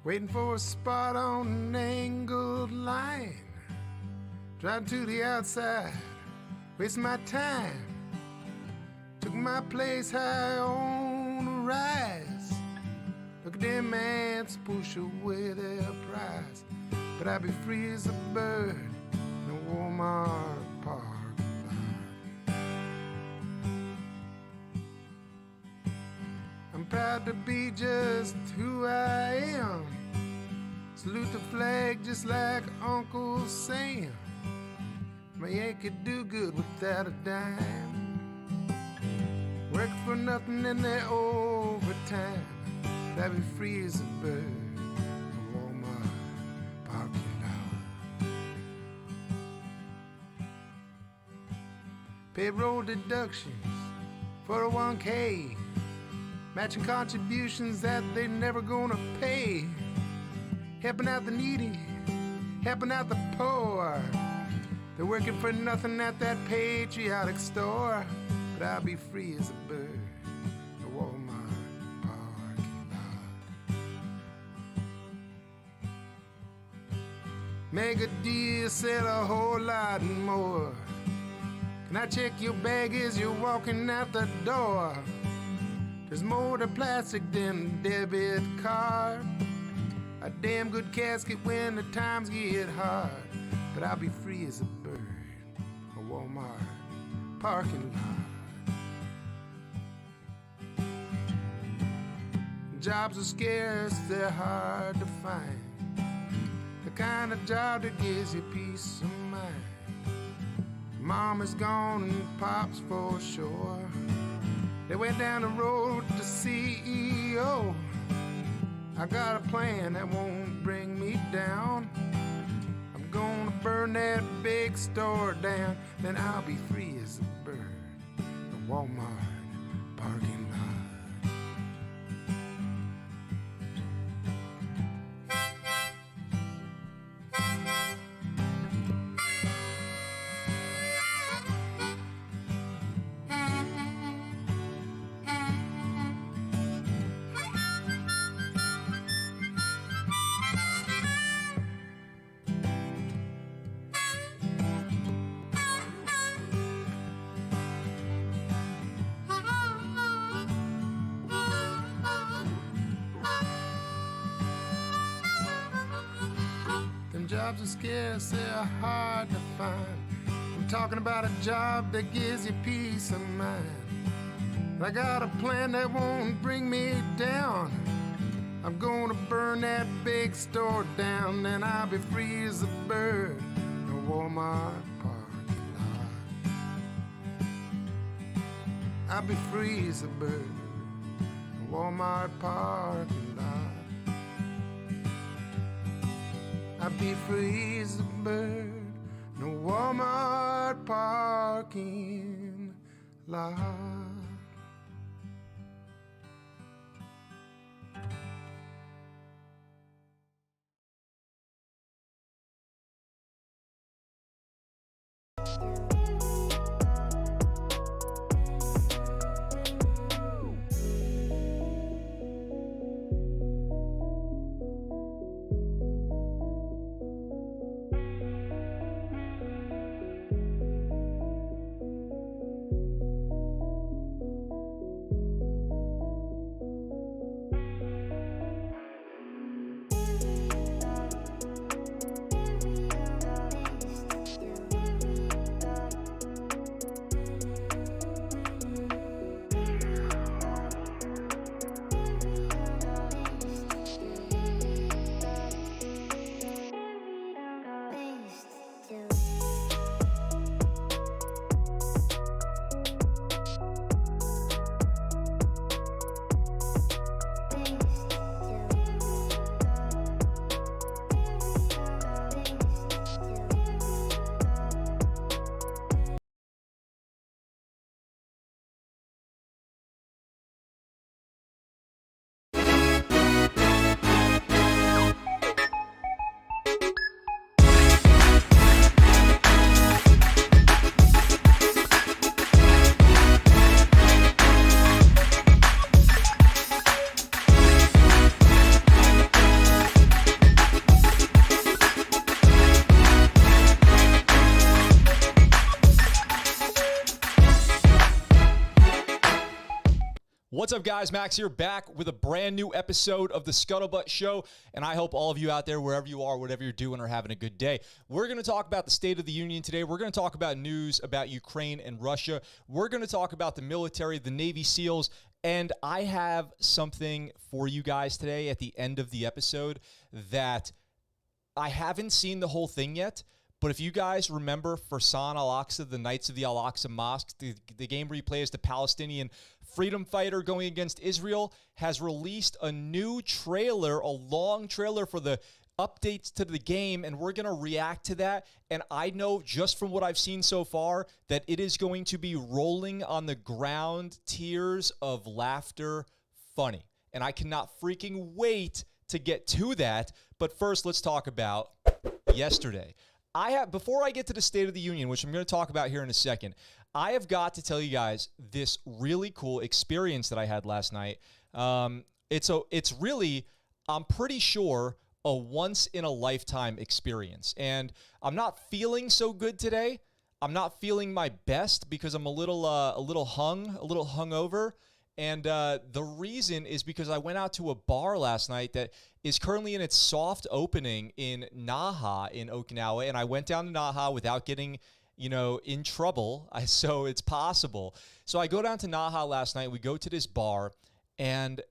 waiting for a spot on an angled line. Driving to the outside, wasting my time. Took my place high on the rise. Look at them ants push away their prize. But I'd be free as a bird in a Walmart parking lot. I'm proud to be just who I am. Salute the flag just like Uncle Sam. My Yankee do good without a dime. Work for nothing in their overtime. But I'd be free as a bird in a Walmart parking lot. Payroll deductions for a 1K. Matching contributions that they never gonna pay. Helping out the needy, helping out the poor. They're working for nothing at that patriotic store. But I'll be free as a bird in a Walmart parking lot. Mega deal, sell a whole lot more. Can I check your bag as you're walking out the door? There's more to plastic than a debit card. A damn good casket when the times get hard. But I'll be free as a bird in a Walmart parking lot. Jobs are scarce, they're hard to find. The kind of job that gives you peace of mind. Mom is gone and Pop's for sure. They went down the road to CEO. I got a plan that won't bring me down. I'm gonna burn that big store down. Then I'll be free as a bird in a Walmart parking lot. Jobs are scarce, they're hard to find. I'm talking about a job that gives you peace of mind. I got a plan that won't bring me down. I'm gonna burn that big store down. Then I'll be free as a bird in a Walmart parking lot. I'll be free as a bird in a Walmart parking lot. I'll be free as a bird in a Walmart parking lot. What's up, guys? Max here, back with a brand new episode of the Scuttlebutt Show, and I hope all of you out there, wherever you are, whatever you're doing, are having a good day. We're going to talk about the State of the Union today. We're going to talk about news about Ukraine and Russia. We're going to talk about the military, the Navy SEALs, and I have something for you guys today at the end of the episode that I haven't seen the whole thing yet. But if you guys remember Fursan Al-Aqsa, the Knights of the Al-Aqsa Mosque, the game where he plays the Palestinian freedom fighter going against Israel, has released a new trailer, a long trailer for the updates to the game, and we're going to react to that. And I know just from what I've seen so far that it is going to be rolling on the ground, tears of laughter, funny. And I cannot freaking wait to get to that. But first, let's talk about yesterday. Before I get to the State of the Union, which I'm going to talk about here in a second, I have got to tell you guys this really cool experience that I had last night. It's really, I'm pretty sure, a once-in-a-lifetime experience. And I'm not feeling so good today. I'm not feeling my best because I'm a little hungover. And the reason is because I went out to a bar last night that is currently in its soft opening in Naha in Okinawa. And I went down to Naha without getting, in trouble. So it's possible. So I go down to Naha last night. We go to this bar, and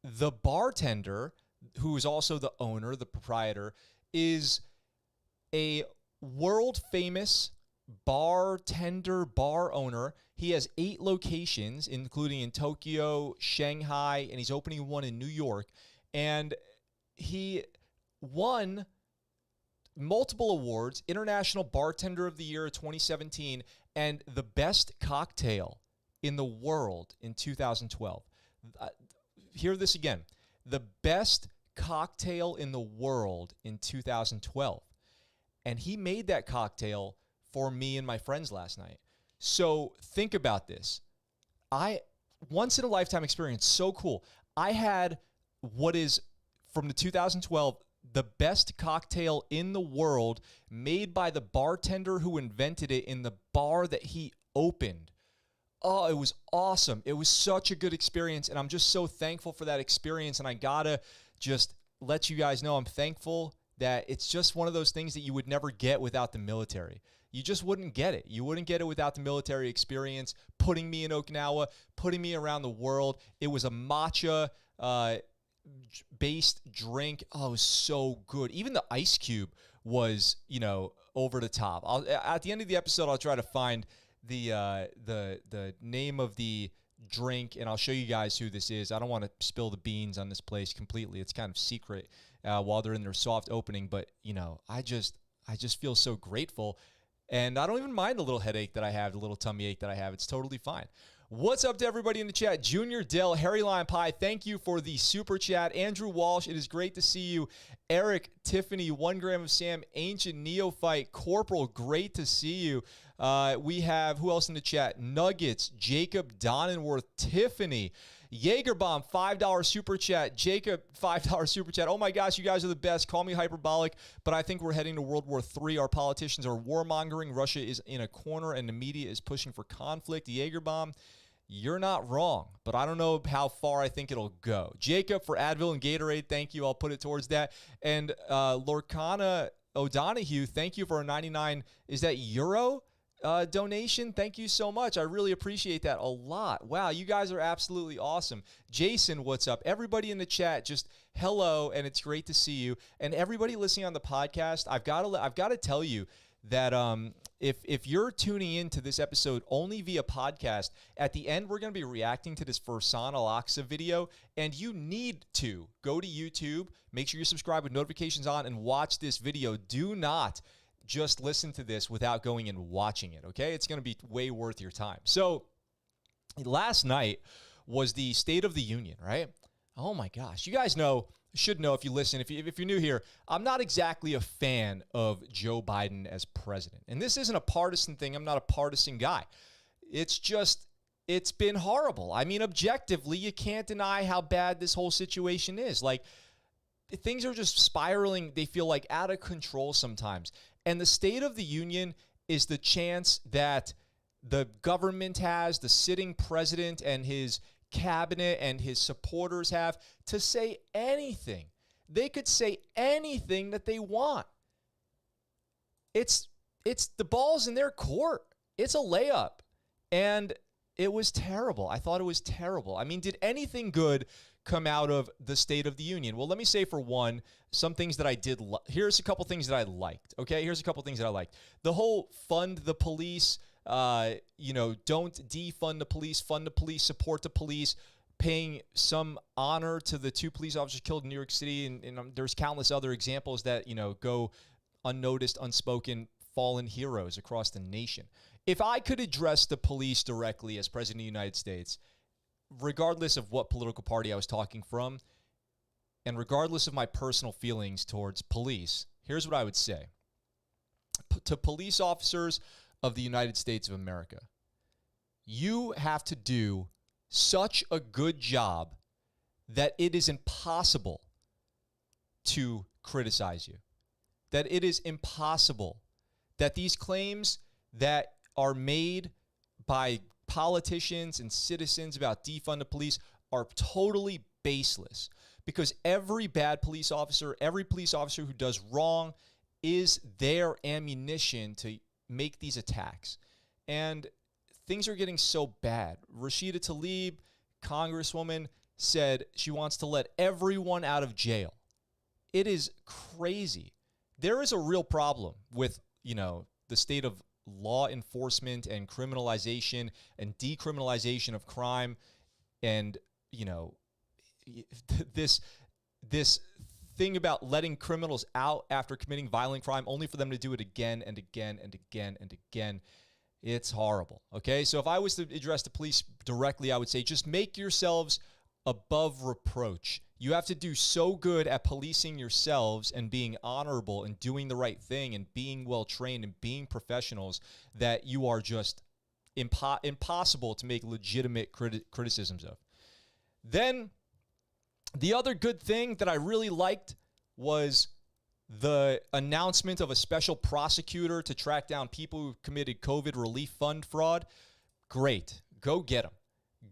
the bartender, who is also the owner, the proprietor, is a world-famous bartender, bar owner. He has 8 locations, including in Tokyo, Shanghai, and he's opening one in New York. And he won multiple awards, International Bartender of the Year 2017, and the best cocktail in the world in 2012. Hear this again. The best cocktail in the world in 2012. And he made that cocktail for me and my friends last night. So think about this. Once in a lifetime experience, so cool. I had what is from the 2012 the best cocktail in the world made by the bartender who invented it in the bar that he opened. Oh, it was awesome. It was such a good experience, and I'm just so thankful for that experience. And I gotta just let you guys know I'm thankful that it's just one of those things that you would never get without the military. You just wouldn't get it. You wouldn't get it without the military experience, putting me in Okinawa, putting me around the world. It was a matcha based drink. Oh, it was so good. Even the ice cube was, over the top. At the end of the episode, I'll try to find the name of the drink, and I'll show you guys who this is. I don't want to spill the beans on this place completely. It's kind of secret while they're in their soft opening, but I just feel so grateful, and I don't even mind the little headache that I have, the little tummy ache that I have. It's totally fine. What's up to everybody in the chat? Junior Dell, Harry Lion Pie, thank you for the super chat. Andrew Walsh, it is great to see you. Eric, Tiffany, 1 gram of Sam, Ancient Neophyte, Corporal, great to see you. We have, who else in the chat? Nuggets, Jacob Donenworth, Tiffany, Jaegerbomb, $5 super chat. Jacob, $5 super chat. Oh my gosh, you guys are the best. Call me hyperbolic, but I think we're heading to World War III. Our politicians are warmongering. Russia is in a corner, and the media is pushing for conflict. Jaegerbomb, you're not wrong, but I don't know how far I think it'll go. Jacob, for Advil and Gatorade, thank you. I'll put it towards that. And Lorcana O'Donohue, thank you for a 99, is that euro? Donation. Thank you so much. I really appreciate that a lot. Wow, you guys are absolutely awesome. Jason, what's up? Everybody in the chat, just hello, and it's great to see you. And everybody listening on the podcast, I've got to tell you that if you're tuning into this episode only via podcast, at the end we're going to be reacting to this Fursan Al-Aqsa video, and you need to go to YouTube, make sure you're subscribed with notifications on, and watch this video. Do not just listen to this without going and watching it, okay? It's going to be way worth your time. So last night was the State of the Union, right? Oh my gosh. You guys should know if you listen, if you're new here, I'm not exactly a fan of Joe Biden as president. And this isn't a partisan thing. I'm not a partisan guy. It's been horrible. I mean, objectively, you can't deny how bad this whole situation is. Like, things are just spiraling. They feel like out of control sometimes. And the State of the Union is the chance that the government has, the sitting president and his cabinet and his supporters have to say anything. They could say anything that they want. It's the ball's in their court. It's a layup. And it was terrible. I thought it was terrible. I mean, did anything good come out of the State of the Union? Well, let me say, for one, some things that I did. Here's a couple things that I liked. Okay, here's a couple things that I liked. The whole fund the police, don't defund the police, fund the police, support the police, paying some honor to the 2 police officers killed in New York City. And there's countless other examples that, go unnoticed, unspoken, fallen heroes across the nation. If I could address the police directly as President of the United States, regardless of what political party I was talking from, and regardless of my personal feelings towards police, here's what I would say. To police officers of the United States of America, you have to do such a good job that it is impossible to criticize you. That it is impossible that these claims that are made by politicians and citizens about defund the police are totally baseless, because every bad police officer, every police officer who does wrong is their ammunition to make these attacks. And things are getting so bad. Rashida Tlaib, Congresswoman, said she wants to let everyone out of jail. It is crazy. There is a real problem with, the state of law enforcement and criminalization and decriminalization of crime, and this thing about letting criminals out after committing violent crime only for them to do it again and again and again and again. It's horrible. Okay, so if I was to address the police directly, I would say just make yourselves above reproach. You have to do so good at policing yourselves and being honorable and doing the right thing and being well trained and being professionals that you are just impossible to make legitimate criticisms of. Then the other good thing that I really liked was the announcement of a special prosecutor to track down people who committed COVID relief fund fraud. Great. Go get them.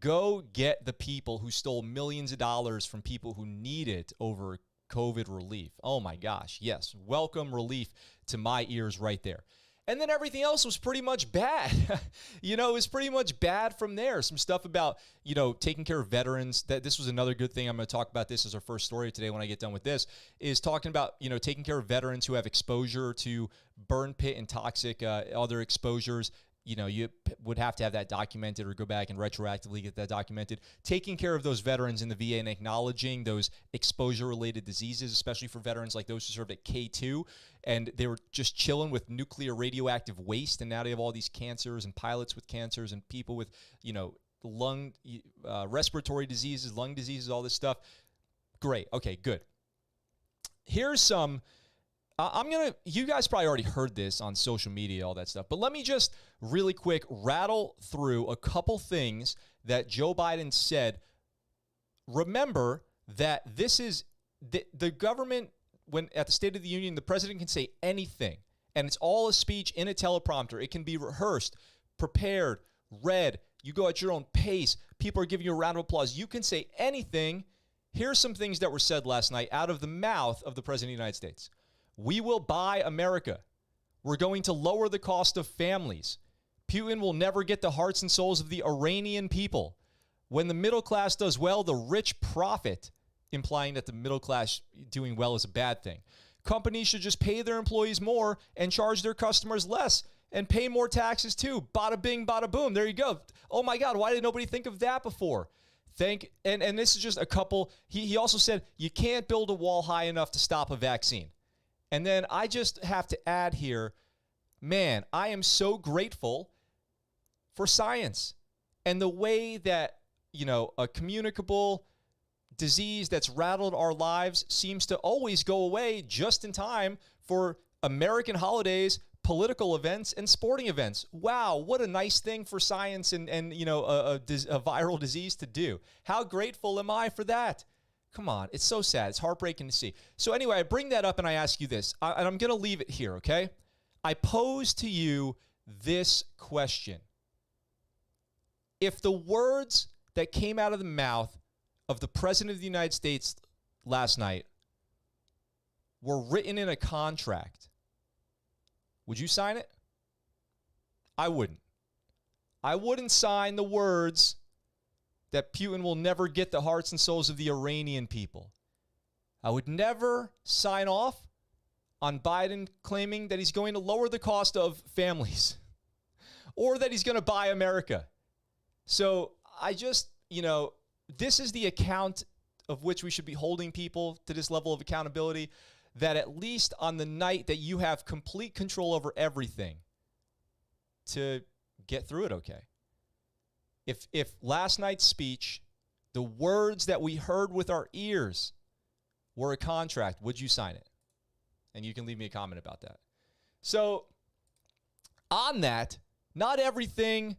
Go get the people who stole millions of dollars from people who need it over COVID relief. Oh my gosh, yes. Welcome relief to my ears right there. And then everything else was pretty much bad. It was pretty much bad from there. Some stuff about, taking care of veterans. This was another good thing. I'm going to talk about this as our first story today when I get done with this, is talking about, taking care of veterans who have exposure to burn pit and toxic other exposures. You would have to have that documented or go back and retroactively get that documented. Taking care of those veterans in the VA and acknowledging those exposure-related diseases, especially for veterans like those who served at K2, and they were just chilling with nuclear radioactive waste, and now they have all these cancers and pilots with cancers and people with, lung, respiratory diseases, lung diseases, all this stuff. Great. Okay, good. Here's some... you guys probably already heard this on social media, all that stuff, but let me just really quick rattle through a couple things that Joe Biden said. Remember that this is the government, when at the State of the Union, the president can say anything, and it's all a speech in a teleprompter. It can be rehearsed, prepared, read. You go at your own pace. People are giving you a round of applause. You can say anything. Here's some things that were said last night out of the mouth of the president of the United States. We will buy America. We're going to lower the cost of families. Putin will never get the hearts and souls of the Iranian people. When the middle class does well, the rich profit, implying that the middle class doing well is a bad thing. Companies should just pay their employees more and charge their customers less and pay more taxes too. Bada bing, bada boom. There you go. Oh my God, why did nobody think of that before? And this is just a couple. He also said you can't build a wall high enough to stop a vaccine. And then I just have to add here, man, I am so grateful for science and the way that, a communicable disease that's rattled our lives seems to always go away just in time for American holidays, political events, and sporting events. Wow, what a nice thing for science and a viral disease to do. How grateful am I for that? Come on, it's so sad. It's heartbreaking to see. So anyway, I bring that up and I ask you this, and I'm going to leave it here, okay? I pose to you this question. If the words that came out of the mouth of the President of the United States last night were written in a contract, would you sign it? I wouldn't. I wouldn't sign the words that Putin will never get the hearts and souls of the Iranian people. I would never sign off on Biden claiming that he's going to lower the cost of families or that he's going to buy America. So I just, this is the account of which we should be holding people to this level of accountability, that at least on the night that you have complete control over everything, to get through it okay. If last night's speech, the words that we heard with our ears were a contract, would you sign it? And you can leave me a comment about that. So on that, not everything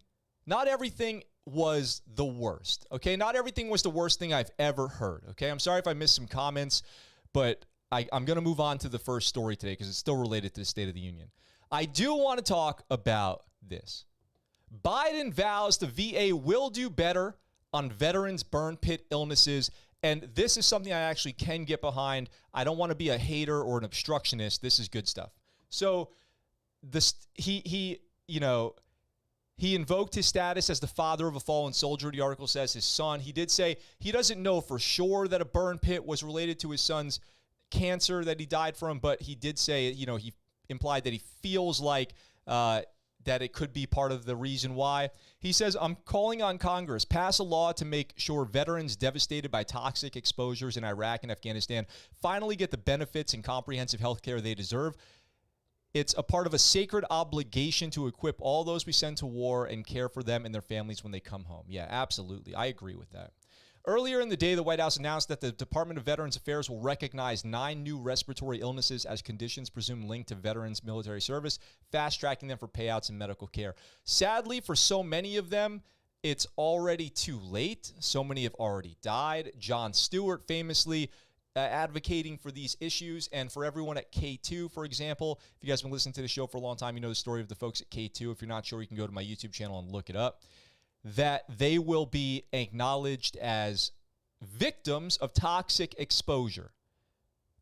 was the worst, okay? Not everything was the worst thing I've ever heard, okay? I'm sorry if I missed some comments, but I'm going to move on to the first story today because it's still related to the State of the Union. I do want to talk about this. Biden vows the VA will do better on veterans' burn pit illnesses, and this is something I actually can get behind. I don't want to be a hater or an obstructionist. This is good stuff. So he invoked his status as the father of a fallen soldier. The article says his son. He did say he doesn't know for sure that a burn pit was related to his son's cancer that he died from, but he did say, he implied that he feels like that it could be part of the reason why. He says, I'm calling on Congress, pass a law to make sure veterans devastated by toxic exposures in Iraq and Afghanistan finally get the benefits and comprehensive health care they deserve. It's a part of a sacred obligation to equip all those we send to war and care for them and their families when they come home. Yeah, absolutely. I agree with that. Earlier in the day, the White House announced that the Department of Veterans Affairs will recognize 9 new respiratory illnesses as conditions presumed linked to veterans' military service, fast-tracking them for payouts and medical care. Sadly, for so many of them, it's already too late. So many have already died. Jon Stewart famously advocating for these issues, and for everyone at K2, for example. If you guys have been listening to the show for a long time, you know the story of the folks at K2. If you're not sure, you can go to my YouTube channel and look it up. That they will be acknowledged as victims of toxic exposure.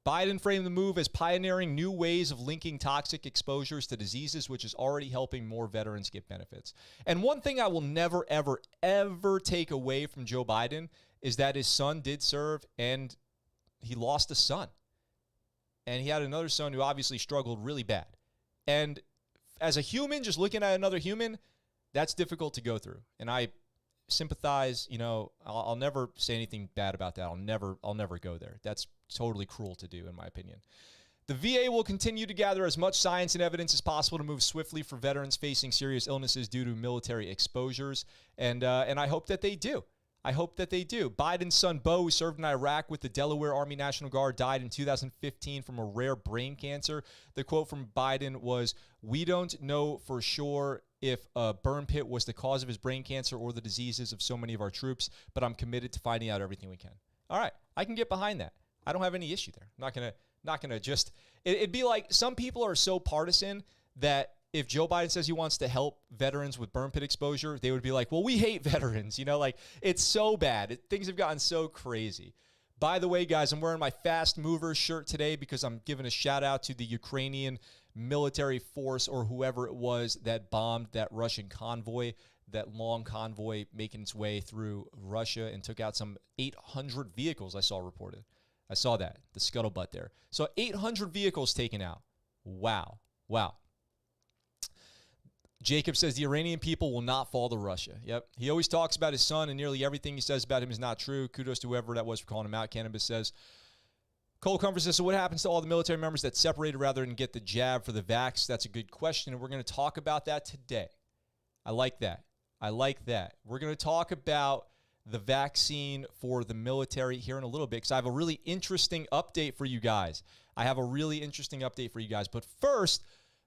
Biden framed the move as pioneering new ways of linking toxic exposures to diseases, which is already helping more veterans get benefits. And one thing I will never, ever, ever take away from Joe Biden is that his son did serve, and he lost a son. And he had another son who obviously struggled really bad. And as a human, just looking at another human, that's difficult to go through. And I sympathize, I'll never say anything bad about that. I'll never go there. That's totally cruel to do, in my opinion. The VA will continue to gather as much science and evidence as possible to move swiftly for veterans facing serious illnesses due to military exposures. And I hope that they do. I hope that they do. Biden's son, Bo, who served in Iraq with the Delaware Army National Guard, died in 2015 from a rare brain cancer. The quote from Biden was, "We don't know for sure if a burn pit was the cause of his brain cancer or the diseases of so many of our troops, but I'm committed to finding out everything we can." All right, I can get behind that. I don't have any issue there. I'm not gonna just. It'd be like some people are so partisan that if Joe Biden says he wants to help veterans with burn pit exposure, they would be like, well, we hate veterans. It's so bad. Things have gotten so crazy. By the way, guys, I'm wearing my Fast Movers shirt today because I'm giving a shout out to the Ukrainian military force or whoever it was that bombed that Russian convoy, that long convoy making its way through Russia and took out some 800 vehicles I saw reported. I saw that, the Scuttlebutt there. So 800 vehicles taken out. Wow. Jacob says the Iranian people will not fall to Russia. Yep. He always talks about his son, and nearly everything he says about him is not true. Kudos to whoever that was for calling him out. Cannabis says. Cole Comfort says, so what happens to all the military members that separated rather than get the jab for the vax? That's a good question, and we're going to talk about that today. I like that. We're going to talk about the vaccine for the military here in a little bit because I have a really interesting update for you guys. But first,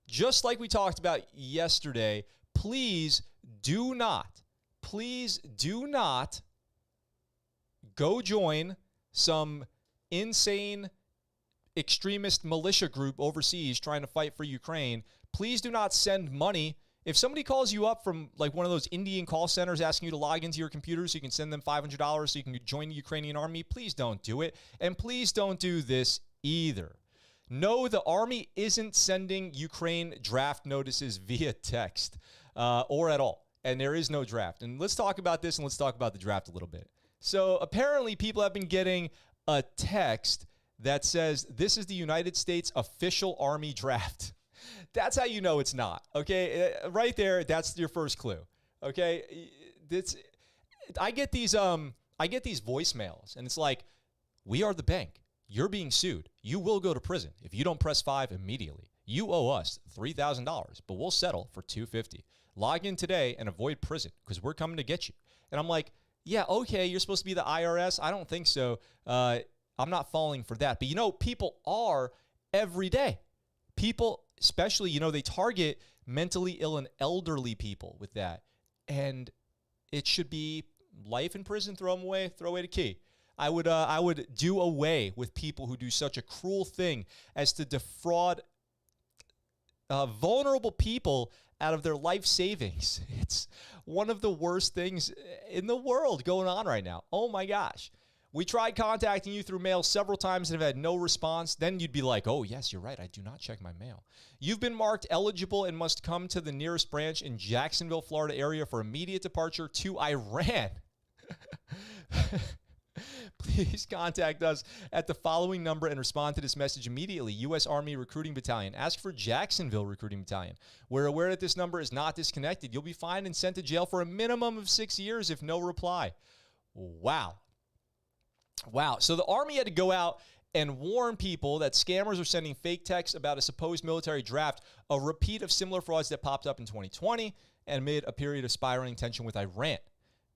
just like we talked about yesterday, please do not go join some insane extremist militia group overseas trying to fight for Ukraine. Please do not send money If somebody calls you up from like one of those Indian call centers asking you to log into your computer so you can send them $500 so you can join the Ukrainian army, please don't do it. And please don't do this either. No, the army isn't sending Ukraine draft notices via text or at all. And there is no draft. And let's talk about this and let's talk about the draft a little bit. So apparently people have been getting a text that says this is the United States official army draft. That's how you know it's not, okay? Right there, that's your first clue, okay? I get these voicemails, and it's like, we are the bank. You're being sued. You will go to prison if you don't press 5 immediately. You owe us $3,000, but we'll settle for $250. Log in today and avoid prison because we're coming to get you. And I'm like, yeah, okay, you're supposed to be the IRS? I don't think so. I'm not falling for that. But, you know, people are every day. People, especially, you know, they target mentally ill and elderly people with that. And it should be life in prison, throw them away, throw away the key. I would do away with people who do such a cruel thing as to defraud vulnerable people out of their life savings. It's one of the worst things in the world going on right now. Oh my gosh. We tried contacting you through mail several times and have had no response. Then you'd be like, oh, yes, you're right. I do not check my mail. You've been marked eligible and must come to the nearest branch in Jacksonville, Florida area for immediate departure to Iran. Please contact us at the following number and respond to this message immediately. U.S. Army Recruiting Battalion. Ask for Jacksonville Recruiting Battalion. We're aware that this number is not disconnected. You'll be fined and sent to jail for a minimum of 6 years if no reply. Wow. Wow. So the Army had to go out and warn people that scammers are sending fake texts about a supposed military draft, a repeat of similar frauds that popped up in 2020 and amid a period of spiraling tension with Iran.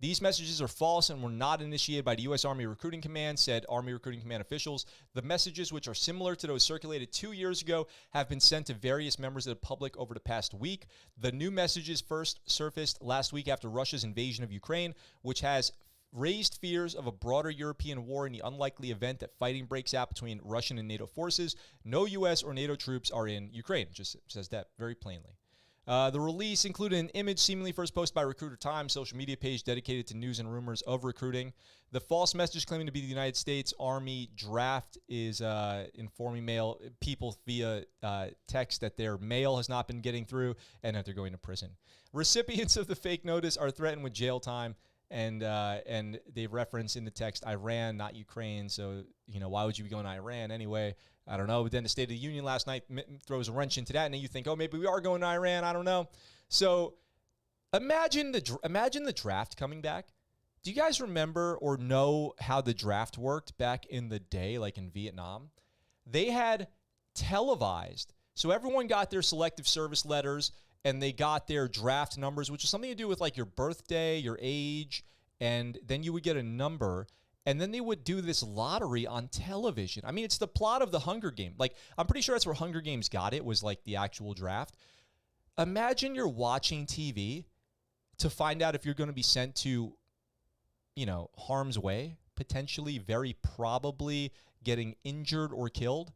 These messages are false and were not initiated by the U.S. Army Recruiting Command, said Army Recruiting Command officials. The messages, which are similar to those circulated 2 years ago, have been sent to various members of the public over the past week. The new messages first surfaced last week after Russia's invasion of Ukraine, which has raised fears of a broader European war in the unlikely event that fighting breaks out between Russian and NATO forces. No U.S. or NATO troops are in Ukraine. Just says that very plainly. The release included an image seemingly first posted by Recruiter Time, social media page dedicated to news and rumors of recruiting. The false message claiming to be the United States Army draft is informing people via text that their mail has not been getting through and that they're going to prison. Recipients of the fake notice are threatened with jail time, and they reference in the text Iran, not Ukraine. So, you know, why would you be going to Iran anyway? I don't know. But then the State of the Union last night throws a wrench into that, and then you think, oh, maybe we are going to Iran. I don't know. So imagine the draft coming back. Do you guys remember or know how the draft worked back in the day, like in Vietnam? They had televised. So everyone got their selective service letters, and they got their draft numbers, which is something to do with like your birthday, your age, and then you would get a number. And then they would do this lottery on television. I mean, it's the plot of the Hunger Games. Like, I'm pretty sure that's where Hunger Games got it, was like the actual draft. Imagine you're watching TV to find out if you're going to be sent to, you know, harm's way, potentially, very probably getting injured or killed.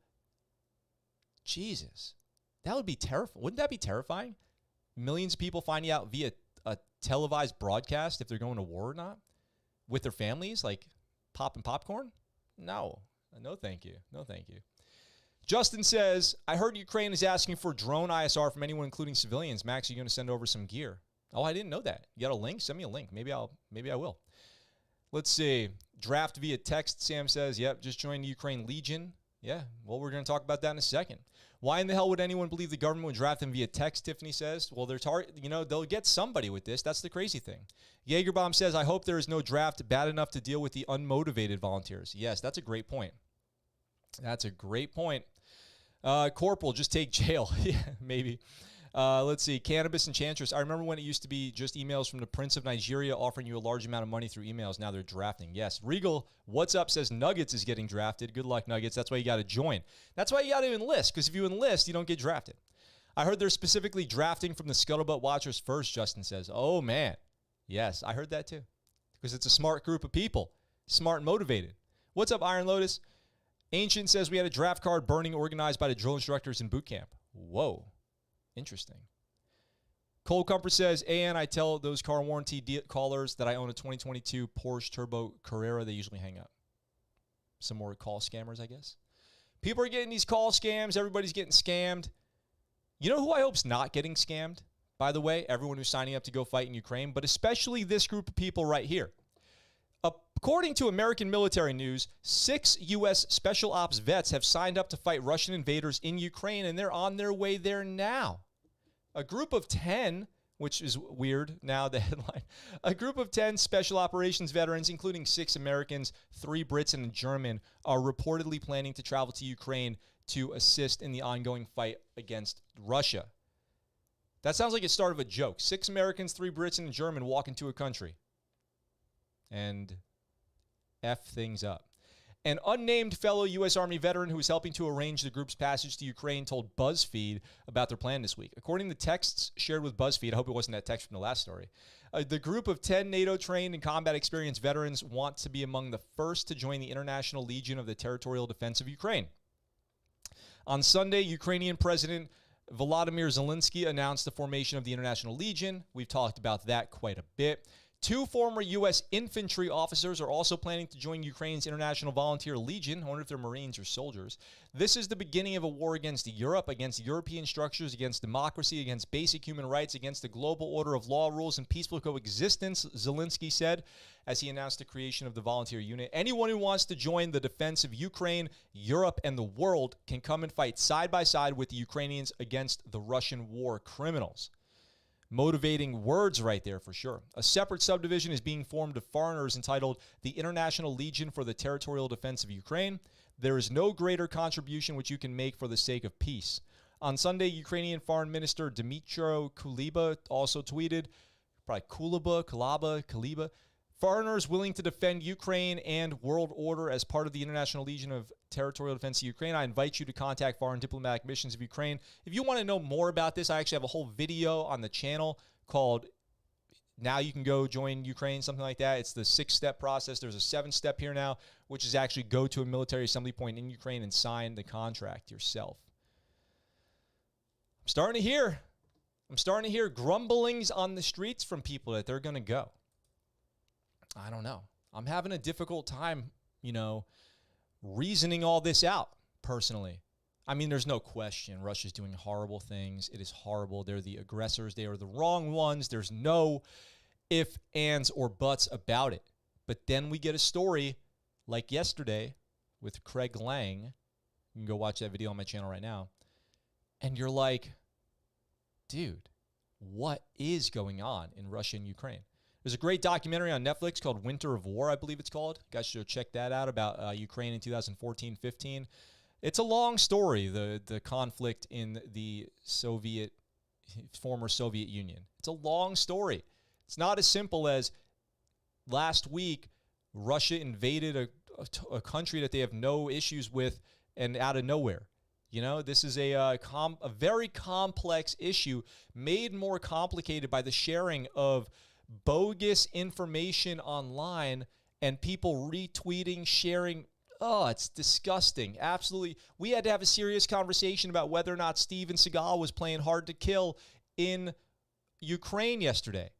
Jesus, that would be terrifying. Wouldn't that be terrifying? Millions of people finding out via a televised broadcast if they're going to war or not with their families, like popping popcorn? No, thank you. No, thank you. Justin says, I heard Ukraine is asking for drone ISR from anyone, including civilians. Max, are you going to send over some gear? Oh, I didn't know that. You got a link? Send me a link. Maybe I will. Let's see. Draft via text, Sam says. Yep, just joined the Ukraine Legion. Yeah, well, we're going to talk about that in a second. Why in the hell would anyone believe the government would draft them via text, Tiffany says? Well, they'll get somebody with this. That's the crazy thing. Jaegerbomb says, I hope there is no draft bad enough to deal with the unmotivated volunteers. Yes, that's a great point. That's a great point. Corporal, just take jail. Yeah, maybe. Let's see. Cannabis Enchantress. I remember when it used to be just emails from the Prince of Nigeria offering you a large amount of money through emails. Now they're drafting. Yes. Regal, what's up, says Nuggets is getting drafted. Good luck, Nuggets. That's why you got to join. That's why you got to enlist, because if you enlist, you don't get drafted. I heard they're specifically drafting from the Scuttlebutt Watchers first, Justin says. Oh, man. Yes, I heard that too, because it's a smart group of people, smart and motivated. What's up, Iron Lotus? Ancient says we had a draft card burning organized by the drill instructors in boot camp. Whoa. Interesting. Cole Comfort says, and I tell those car warranty callers that I own a 2022 Porsche Turbo Carrera. They usually hang up. Some more call scammers, I guess. People are getting these call scams. Everybody's getting scammed. You know who I hope's not getting scammed? By the way, everyone who's signing up to go fight in Ukraine, but especially this group of people right here. According to American military news, 6 U.S. Special Ops vets have signed up to fight Russian invaders in Ukraine, and they're on their way there now. A group of 10, which is weird now, the headline, a group of 10 special operations veterans, including 6 Americans, 3 Brits, and a German, are reportedly planning to travel to Ukraine to assist in the ongoing fight against Russia. That sounds like it started of a joke. 6 Americans, 3 Brits, and a German walk into a country and F things up. An unnamed fellow U.S. Army veteran who is helping to arrange the group's passage to Ukraine told BuzzFeed about their plan this week. According to texts shared with BuzzFeed, I hope it wasn't that text from the last story, the group of 10 NATO-trained and combat-experienced veterans want to be among the first to join the International Legion of the Territorial Defense of Ukraine. On Sunday, Ukrainian President Volodymyr Zelensky announced the formation of the International Legion. We've talked about that quite a bit. 2 former U.S. infantry officers are also planning to join Ukraine's International Volunteer Legion. I wonder if they're Marines or soldiers. This is the beginning of a war against Europe, against European structures, against democracy, against basic human rights, against the global order of law, rules, and peaceful coexistence, Zelensky said as he announced the creation of the volunteer unit. Anyone who wants to join the defense of Ukraine, Europe, and the world can come and fight side by side with the Ukrainians against the Russian war criminals. Motivating words right there for sure. A separate subdivision is being formed of foreigners entitled the International Legion for the Territorial Defense of Ukraine. There is no greater contribution which you can make for the sake of peace. On Sunday, Ukrainian Foreign Minister Dmytro Kuleba also tweeted, probably Kuleba, foreigners willing to defend Ukraine and world order as part of the International Legion of Territorial Defense of Ukraine. I invite you to contact foreign diplomatic missions of Ukraine. If you want to know more about this, I actually have a whole video on the channel called Now You Can Go Join Ukraine, something like that. It's the 6-step process. There's a 7-step here now, which is actually go to a military assembly point in Ukraine and sign the contract yourself. I'm starting to hear grumblings on the streets from people that they're going to go. I don't know. I'm having a difficult time, reasoning all this out personally. I mean, there's no question Russia's doing horrible things. It is horrible. They're the aggressors. They are the wrong ones. There's no ifs, ands, or buts about it. But then we get a story like yesterday with Craig Lang. You can go watch that video on my channel right now. And you're like, dude, what is going on in Russia and Ukraine? There's a great documentary on Netflix called Winter of War, I believe it's called. You guys should check that out about Ukraine in 2014-15. It's a long story, the conflict in the former Soviet Union. It's a long story. It's not as simple as last week Russia invaded a country that they have no issues with and out of nowhere. This is a very complex issue made more complicated by the sharing of bogus information online and people retweeting, sharing. Oh, it's disgusting. Absolutely. We had to have a serious conversation about whether or not Steven Seagal was playing hard to kill in Ukraine yesterday.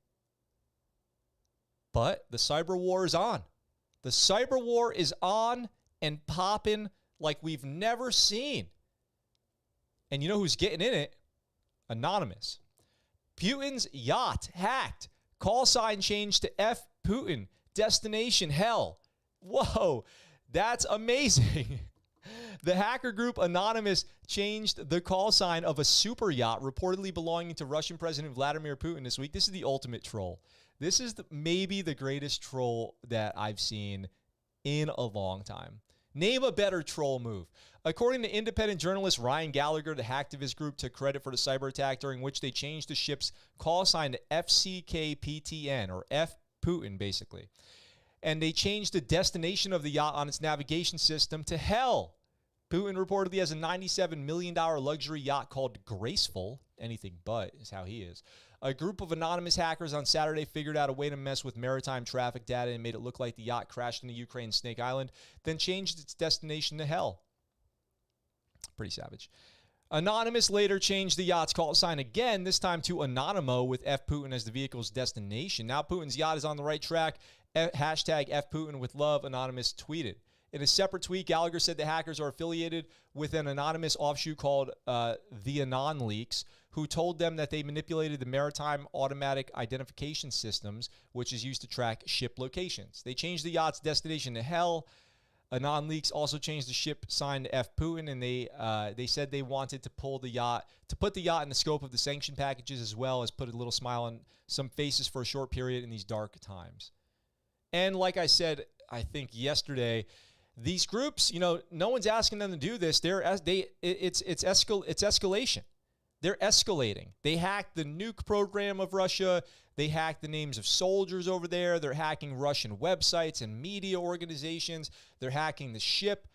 But the cyber war is on. The cyber war is on and popping like we've never seen. And you know who's getting in it? Anonymous. Putin's yacht hacked. Call sign changed to F Putin. Destination hell. Whoa, that's amazing. The hacker group Anonymous changed the call sign of a super yacht reportedly belonging to Russian President Vladimir Putin this week. This is the ultimate troll. This is maybe the greatest troll that I've seen in a long time. Name a better troll move. According to independent journalist Ryan Gallagher, the hacktivist group took credit for the cyber attack during which they changed the ship's call sign to FCKPTN, or F Putin, basically. And they changed the destination of the yacht on its navigation system to hell. Putin reportedly has a $97 million luxury yacht called Graceful. Anything but is how he is. A group of anonymous hackers on Saturday figured out a way to mess with maritime traffic data and made it look like the yacht crashed into Ukraine's Snake Island, then changed its destination to hell. Pretty savage. Anonymous later changed the yacht's call sign again, this time to Anonymo with F Putin as the vehicle's destination. Now Putin's yacht is on the right track. Hashtag F Putin with love, Anonymous tweeted. In a separate tweet, Gallagher said the hackers are affiliated with an anonymous offshoot called the Anon Leaks, who told them that they manipulated the maritime automatic identification systems, which is used to track ship locations. They changed the yacht's destination to hell. Anon Leaks also changed the ship sign to F Putin, and they said they wanted to put the yacht in the scope of the sanction packages, as well as put a little smile on some faces for a short period in these dark times. And like I said, I think yesterday, these groups, no one's asking them to do this. It's escalation. They're escalating. They hacked the nuke program of Russia. They hacked the names of soldiers over there. They're hacking Russian websites and media organizations. They're hacking the ship.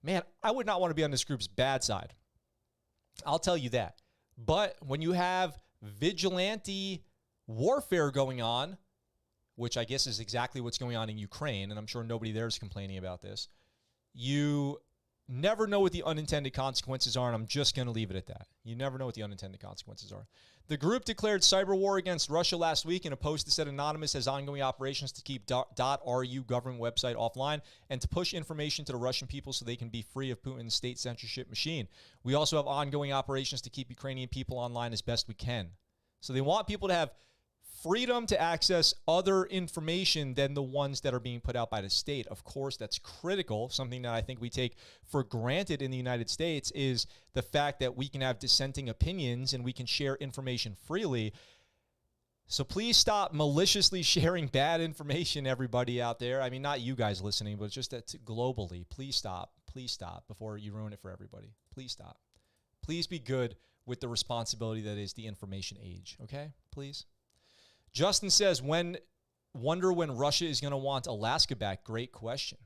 Man, I would not want to be on this group's bad side. I'll tell you that. But when you have vigilante warfare going on, which I guess is exactly what's going on in Ukraine, and I'm sure nobody there is complaining about this, you never know what the unintended consequences are, and I'm just going to leave it at that. You never know what the unintended consequences are. The group declared cyber war against Russia last week in a post that said Anonymous has ongoing operations to keep .ru government website offline and to push information to the Russian people so they can be free of Putin's state censorship machine. We also have ongoing operations to keep Ukrainian people online as best we can. So they want people to have freedom to access other information than the ones that are being put out by the state. Of course, that's critical. Something that I think we take for granted in the United States is the fact that we can have dissenting opinions and we can share information freely. So please stop maliciously sharing bad information, everybody out there. I mean, not you guys listening, but just that globally. Please stop. Please stop before you ruin it for everybody. Please stop. Please be good with the responsibility that is the information age, okay? Please. Justin says, wonder when Russia is going to want Alaska back. Great question.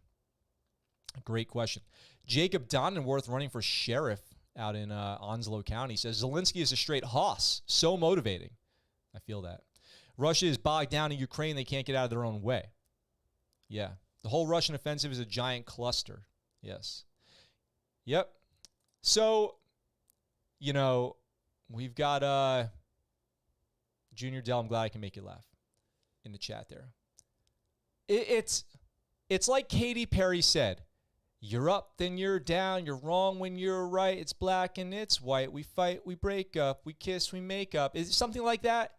Great question. Jacob Donenworth, running for sheriff out in Onslow County, says, Zelensky is a straight hoss. So motivating. I feel that. Russia is bogged down in Ukraine. They can't get out of their own way. Yeah. The whole Russian offensive is a giant cluster. Yes. Yep. So, we've got... Junior Dell, I'm glad I can make you laugh in the chat there. It's like Katy Perry said, you're up, then you're down, you're wrong when you're right, it's black and it's white, we fight, we break up, we kiss, we make up. Is it something like that?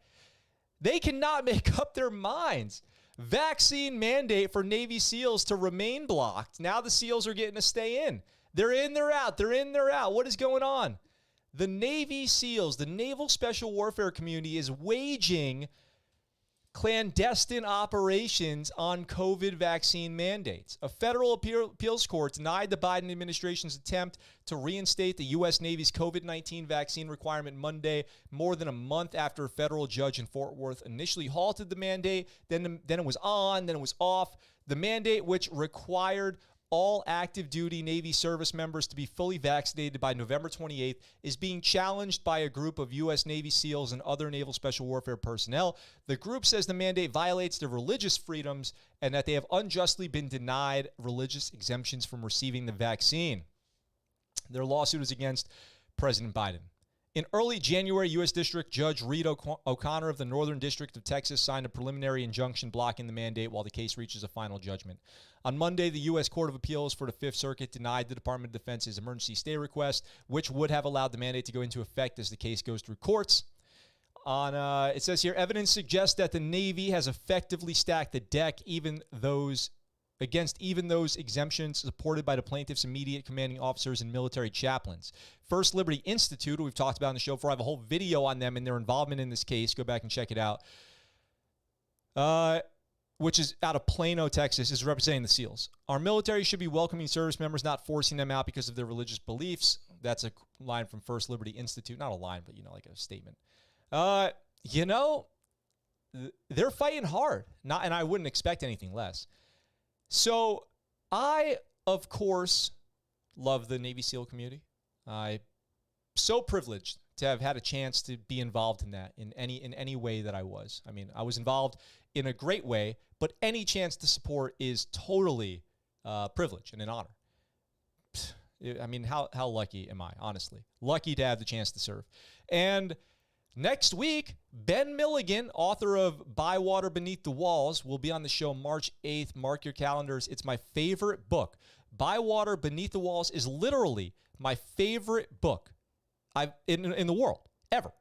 They cannot make up their minds. Vaccine mandate for Navy SEALs to remain blocked. Now the SEALs are getting to stay in. They're in, they're out, they're in, they're out. What is going on? The Navy SEALs, the Naval Special Warfare Community, is waging clandestine operations on COVID vaccine mandates. A federal appeals court denied the Biden administration's attempt to reinstate the U.S. Navy's COVID-19 vaccine requirement Monday, more than a month after a federal judge in Fort Worth initially halted the mandate. Then it was on, then it was off. The mandate, which required all active duty Navy service members to be fully vaccinated by November 28th, is being challenged by a group of U.S. Navy SEALs and other Naval Special Warfare personnel. The group says the mandate violates their religious freedoms and that they have unjustly been denied religious exemptions from receiving the vaccine. Their lawsuit is against President Biden. In early January, U.S. District Judge Reed O'Connor of the Northern District of Texas signed a preliminary injunction blocking the mandate while the case reaches a final judgment. On Monday, the U.S. Court of Appeals for the Fifth Circuit denied the Department of Defense's emergency stay request, which would have allowed the mandate to go into effect as the case goes through courts. It says here, evidence suggests that the Navy has effectively stacked the deck against even those exemptions supported by the plaintiff's immediate commanding officers and military chaplains. First Liberty Institute, who we've talked about in the show before, I have a whole video on them and their involvement in this case. Go back and check it out. Which is out of Plano, Texas, is representing the SEALs. Our military should be welcoming service members, not forcing them out because of their religious beliefs. That's a line from First Liberty Institute. Not a line, but, like a statement. They're fighting hard. And I wouldn't expect anything less. So I, of course, love the Navy SEAL community. I'm so privileged to have had a chance to be involved in that in any way that I was. I mean, I was involved in a great way, but any chance to support is totally privilege and an honor. I mean, how lucky am I, honestly? Lucky to have the chance to serve. And next week, Ben Milligan, author of By Water Beneath the Walls, will be on the show March 8th. Mark your calendars. It's my favorite book. By Water Beneath the Walls is literally my favorite book in the world, ever.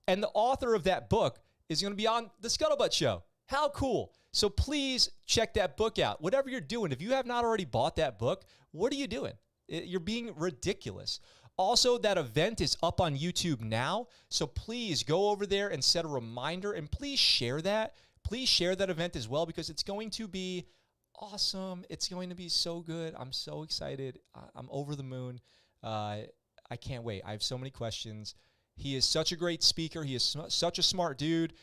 And the author of that book is going to be on the Scuttlebutt Show. How cool. So please check that book out. Whatever you're doing, if you have not already bought that book, what are you doing? You're being ridiculous. Also, that event is up on YouTube now. So please go over there and set a reminder, and please share that. Please share that event as well, because it's going to be awesome. It's going to be so good. I'm so excited. I'm over the moon. I can't wait. I have so many questions. He is such a great speaker. He is such a smart dude.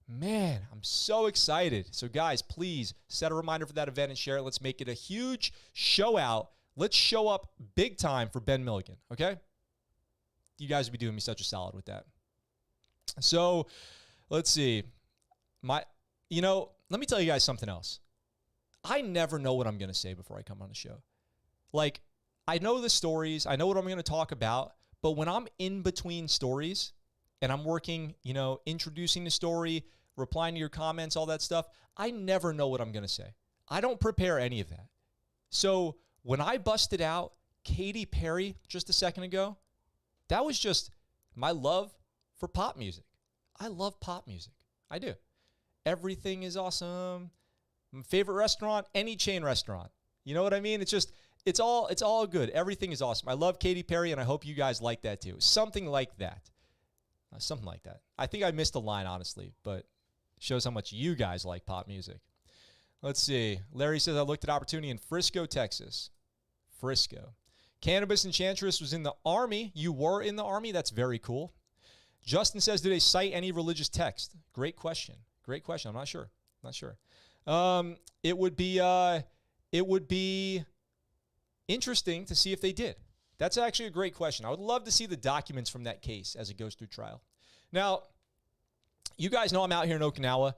Man, I'm so excited. So guys, please set a reminder for that event and share it. Let's make it a huge show out. Let's show up big time for Ben Milligan, okay? You guys would be doing me such a solid with that. So let's see. Let me tell you guys something else. I never know what I'm going to say before I come on the show. Like, I know the stories. I know what I'm going to talk about. But when I'm in between stories and I'm working, introducing the story, replying to your comments, all that stuff, I never know what I'm going to say. I don't prepare any of that. So when I busted out Katy Perry just a second ago, that was just my love for pop music. I love pop music. I do. Everything is awesome. My favorite restaurant, any chain restaurant. You know what I mean? It's all good. Everything is awesome. I love Katy Perry, and I hope you guys like that too. Something like that. Something like that. I think I missed a line, honestly, but shows how much you guys like pop music. Let's see. Larry says, I looked at opportunity in Frisco, Texas. Frisco. Cannabis Enchantress was in the Army. You were in the Army? That's very cool. Justin says, do they cite any religious text? Great question. Great question. I'm not sure. It would be interesting to see if they did. That's actually a great question. I would love to see the documents from that case as it goes through trial. Now, you guys know I'm out here in Okinawa,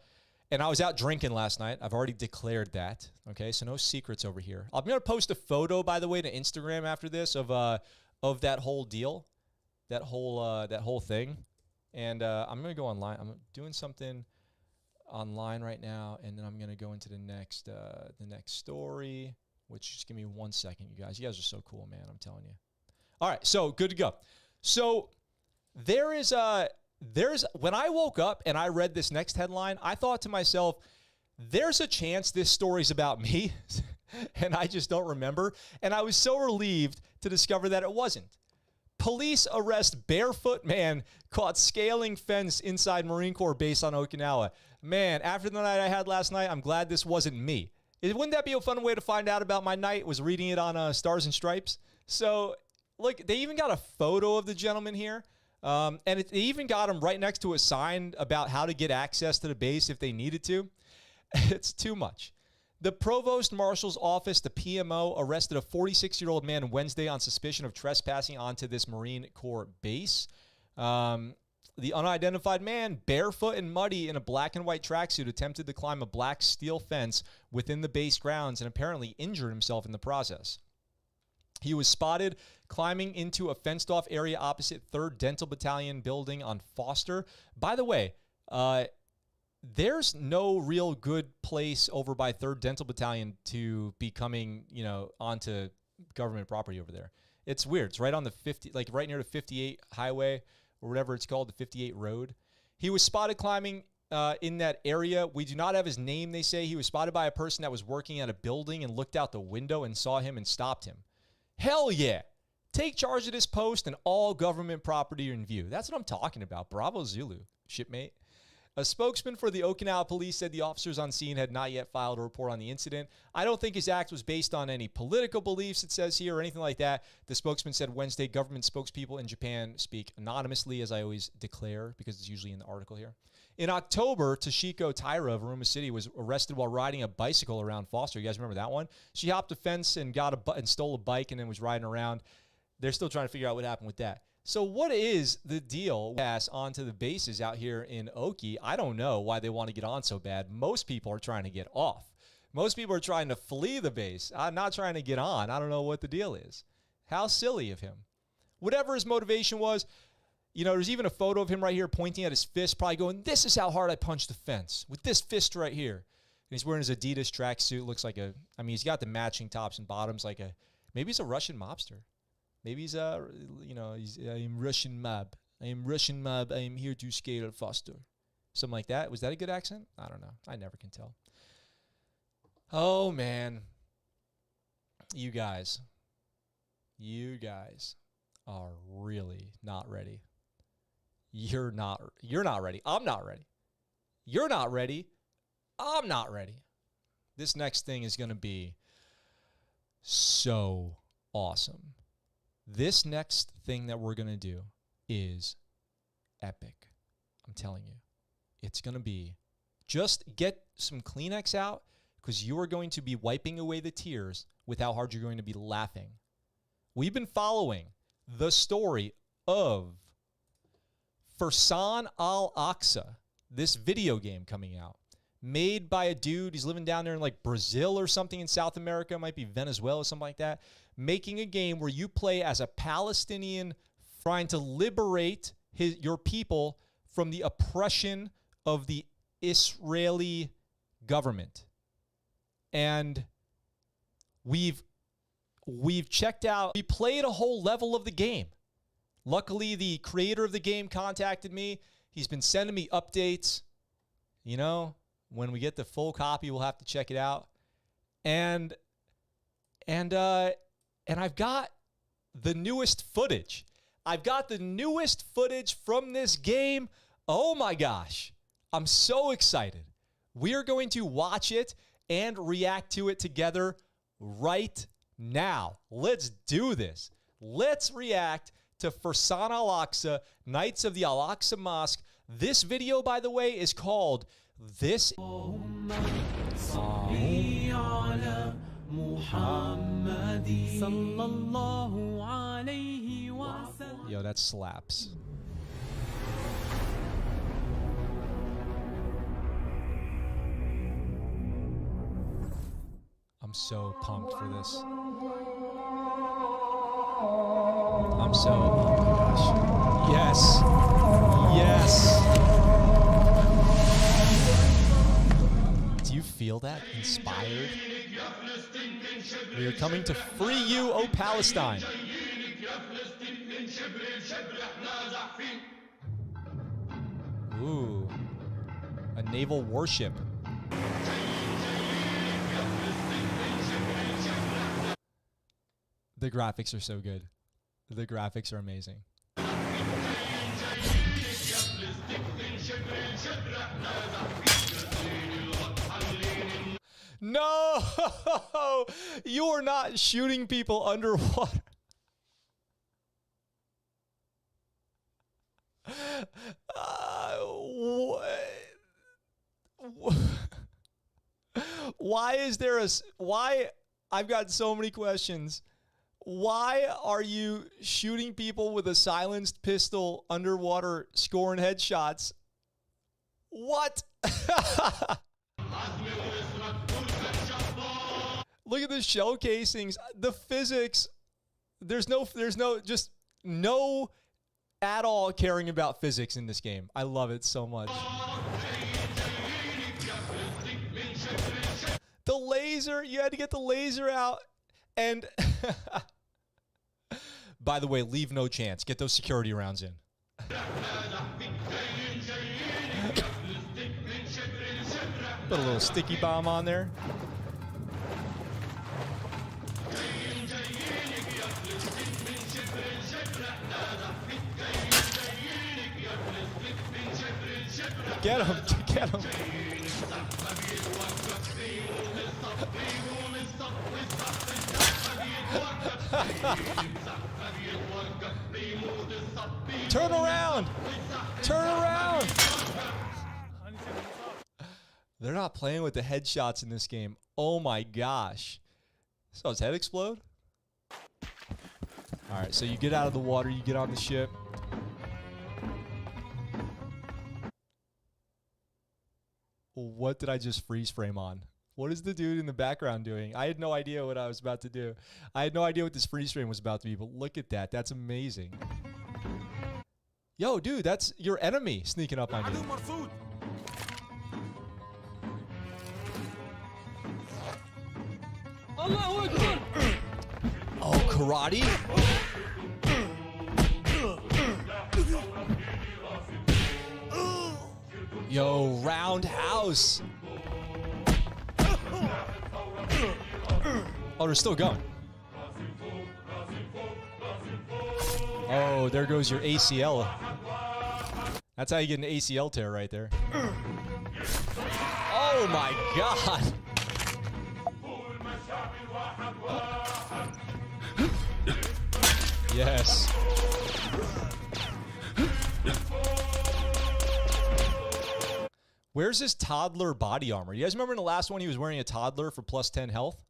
and I was out drinking last night. I've already declared that. Okay, so no secrets over here. I'm going to post a photo, by the way, to Instagram after this of that whole deal, that whole thing. And I'm going to go online. I'm doing something online right now, and then I'm going to go into the next story. Which, just give me 1 second, you guys. You guys are so cool, man. I'm telling you. All right, so good to go. So there's when I woke up and I read this next headline, I thought to myself, there's a chance this story's about me, and I just don't remember. And I was so relieved to discover that it wasn't. Police arrest barefoot man caught scaling fence inside Marine Corps base on Okinawa. Man, after the night I had last night, I'm glad this wasn't me. Wouldn't that be a fun way to find out about my night, was reading it on Stars and Stripes? So, look, they even got a photo of the gentleman here. And they even got him right next to a sign about how to get access to the base if they needed to. It's too much. The Provost Marshal's office, the PMO, arrested a 46-year-old man Wednesday on suspicion of trespassing onto this Marine Corps base. The unidentified man, barefoot and muddy in a black and white tracksuit, attempted to climb a black steel fence within the base grounds and apparently injured himself in the process. He was spotted climbing into a fenced-off area opposite 3rd Dental Battalion building on Foster. By the way, there's no real good place over by 3rd Dental Battalion to be coming, onto government property over there. It's weird. It's right on the right near the 58 highway, or whatever it's called, the 58 road. He was spotted climbing in that area. We do not have his name, they say. He was spotted by a person that was working at a building and looked out the window and saw him and stopped him. Hell yeah. Take charge of this post and all government property in view. That's what I'm talking about. Bravo Zulu, shipmate. A spokesman for the Okinawa police said the officers on scene had not yet filed a report on the incident. I don't think his act was based on any political beliefs, it says here, or anything like that. The spokesman said Wednesday government spokespeople in Japan speak anonymously, as I always declare, because it's usually in the article here. In October, Toshiko Taira of Aruma City was arrested while riding a bicycle around Foster. You guys remember that one? She hopped a fence and stole a bike and then was riding around. They're still trying to figure out what happened with that. So what is the deal pass onto the bases out here in Oki? I don't know why they want to get on so bad. Most people are trying to get off. Most people are trying to flee the base. I'm not trying to get on. I don't know what the deal is. How silly of him. Whatever his motivation was, you know, there's even a photo of him right here pointing at his fist, probably going, this is how hard I punched the fence, with this fist right here. And he's wearing his Adidas tracksuit. Looks like he's got the matching tops and bottoms like maybe he's a Russian mobster. Maybe he's I am Russian mob. I am Russian mob. I am here to scale faster. Something like that. Was that a good accent? I don't know. I never can tell. Oh, man. You guys are really not ready. You're not ready. I'm not ready. You're not ready. I'm not ready. This next thing is going to be so awesome. This next thing that we're going to do is epic. I'm telling you. It's going to be, just get some Kleenex out because you are going to be wiping away the tears with how hard you're going to be laughing. We've been following the story of Fursan Al-Aqsa, this video game coming out, made by a dude. He's living down there in like Brazil or something in South America. It might be Venezuela, something like that. Making a game where you play as a Palestinian trying to liberate your people from the oppression of the Israeli government. And we've checked out, we played a whole level of the game. Luckily, the creator of the game contacted me. He's been sending me updates. You know, when we get the full copy, we'll have to check it out. And I've got the newest footage. I've got the newest footage from this game. Oh my gosh. I'm so excited. We are going to watch it and react to it together right now. Let's do this. Let's react to Fursan Al-Aqsa, Knights of the Al-Aqsa Mosque. This video, by the way, is called This. Yo, that slaps. I'm so pumped for this. I'm so, oh my gosh. Yes. Yes. Do you feel that inspired? We are coming to free you, O Palestine. Ooh. A naval warship. The graphics are so good. The graphics are amazing. No! You are not shooting people underwater. Why is there why? I've got so many questions. Why are you shooting people with a silenced pistol underwater, scoring headshots? What? Look at the shell casings. The physics. There's no at all caring about physics in this game. I love it so much. The laser, you had to get the laser out. And by the way, leave no chance. Get those security rounds in. Put a little sticky bomb on there. Get him, get him. Turn around! Turn around! They're not playing with the headshots in this game. Oh my gosh. Saw his head explode? Alright, so you get out of the water, you get on the ship. What did I just freeze frame on? What is the dude in the background doing? I had no idea what I was about to do. I had no idea what this freeze frame was about to be, but look at that. That's amazing. Yo, dude, that's your enemy sneaking up on you. Oh, karate? Yo, roundhouse. Oh, they're still going. Oh, there goes your ACL. That's how you get an ACL tear right there. Oh my God. Yes. Where's his toddler body armor? You guys remember in the last one he was wearing a toddler for plus 10 health?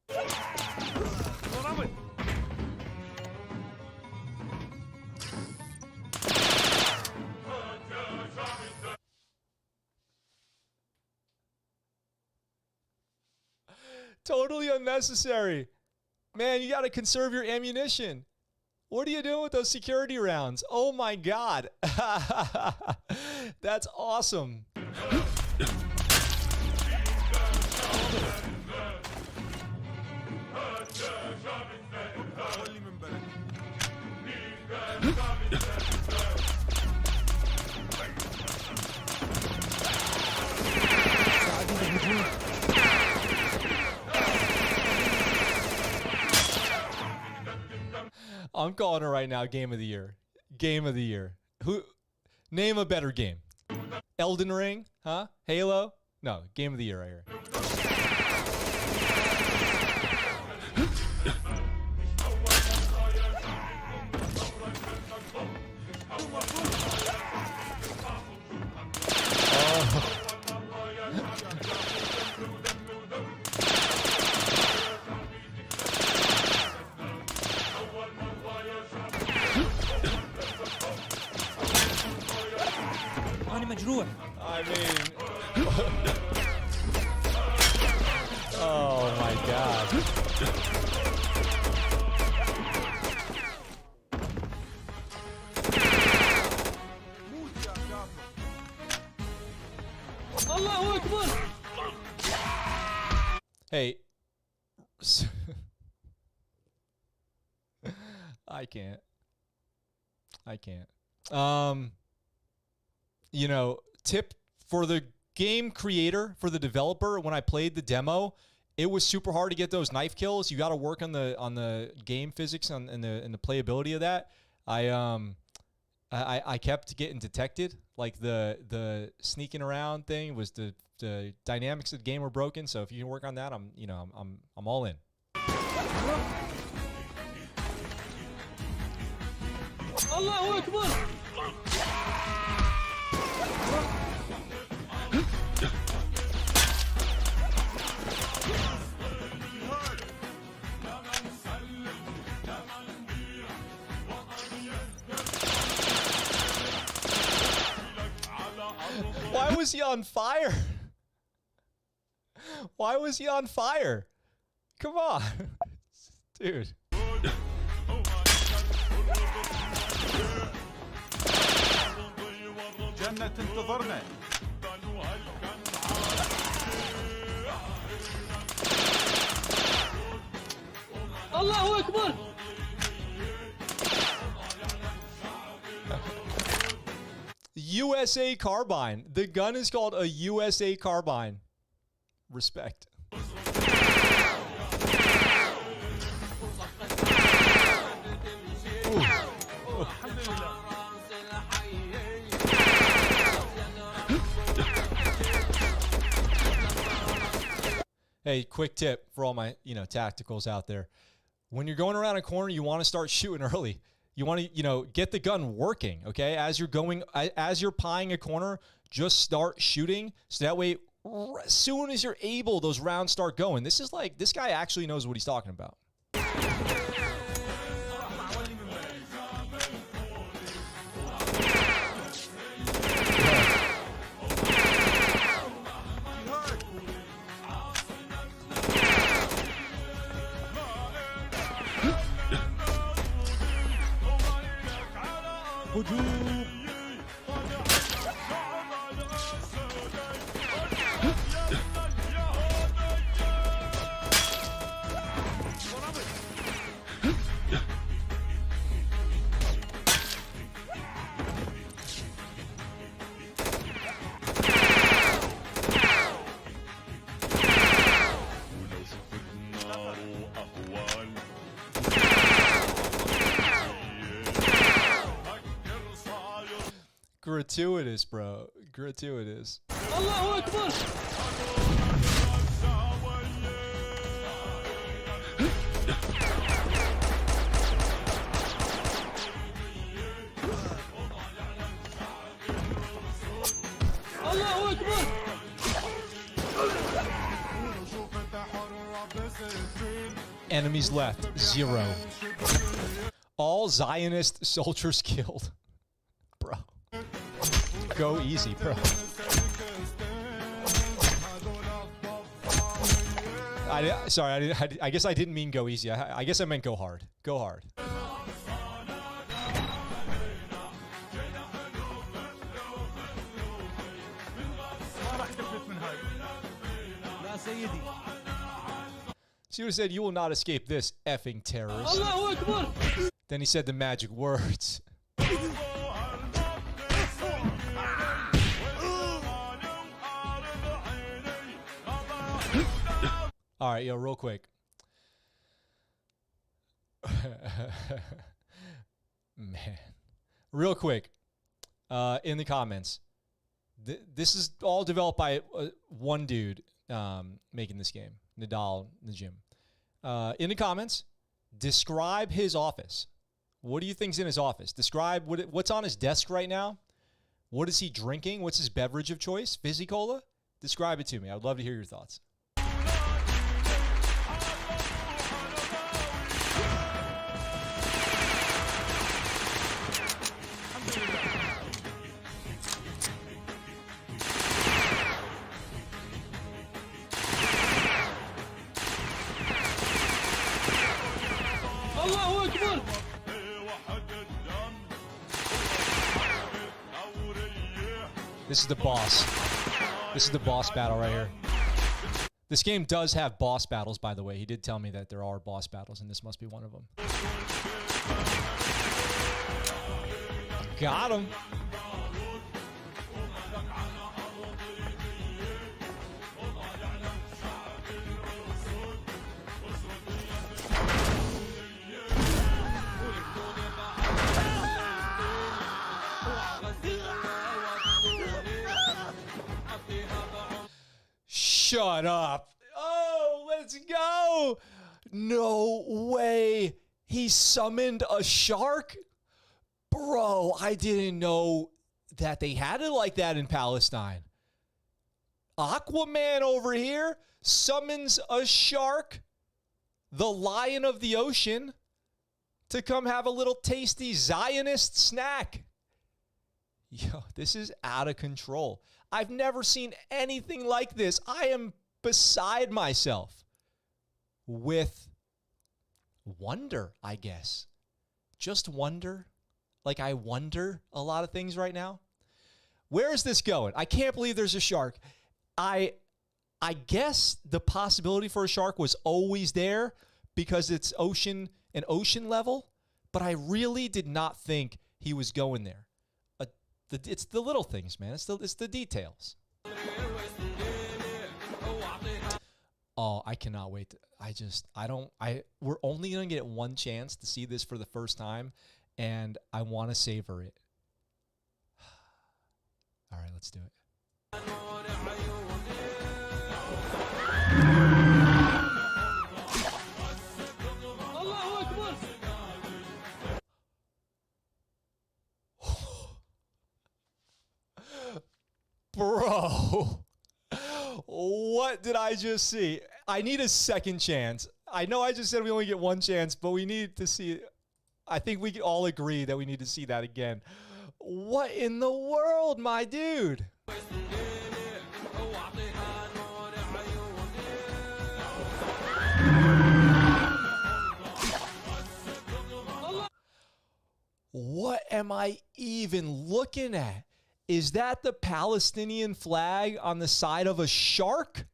Totally unnecessary. Man, you gotta conserve your ammunition. What are you doing with those security rounds? Oh my God. That's awesome. I'm calling it right now. Game of the year. Game of the year. Who? Name a better game. Elden Ring? Huh? Halo? No. Game of the year right here. I mean, oh my God. Allahu Akbar. Hey. I can't. You know, tip for the game creator, for the developer, when I played the demo, it was super hard to get those knife kills. You got to work on the game physics and the playability of that. I kept getting detected. Like the sneaking around thing was the dynamics of the game were broken. So if you can work on that, I'm all in. Allahu Akbar. Why was he on fire? Why was he on fire? Come on. Dude. Allahu Akbar. USA Carbine. The gun is called a USA Carbine. Respect. Hey, quick tip for all my, tacticals out there. When you're going around a corner, you want to start shooting early. You want to, get the gun working, okay? As you're pieing a corner, just start shooting. So that way, as soon as you're able, those rounds start going. This guy actually knows what he's talking about. Gratuitous, bro. Gratuitous. Allahu Akbar. Allahu Akbar. Enemies left, 0. All Zionist soldiers killed. Bro. Go easy, bro. I guess I didn't mean go easy. I guess I meant go hard. Go hard. She would have said, "You will not escape this, effing terrorist." Allahu Akbar. Then he said the magic words. All right, yo, real quick. Man. Real quick. In the comments. This is all developed by one dude making this game. Nadal in the gym. In the comments, describe his office. What do you think's in his office? Describe what's on his desk right now. What is he drinking? What's his beverage of choice? Fizzy Cola? Describe it to me. I would love to hear your thoughts. Allahu Akbar. This is the boss. This is the boss battle right here. This game does have boss battles, by the way. He did tell me that there are boss battles, and this must be one of them. Got him. Shut up. Oh, let's go. No way. He summoned a shark? Bro, I didn't know that they had it like that in Palestine. Aquaman over here summons a shark, the lion of the ocean, to come have a little tasty Zionist snack. Yo, this is out of control. I've never seen anything like this. I am beside myself with wonder, I guess. Just wonder. Like I wonder a lot of things right now. Where is this going? I can't believe there's a shark. I guess the possibility for a shark was always there because it's ocean level, but I really did not think he was going there. It's the little things, man. It's the details. Oh, I cannot wait. We're only going to get one chance to see this for the first time, and I want to savor it. All right, let's do it. Bro, what did I just see? I need a second chance. I know I just said we only get one chance, but we need to see it. I think we all agree that we need to see that again. What in the world, my dude? What am am I even looking at? Is that the Palestinian flag on the side of a shark?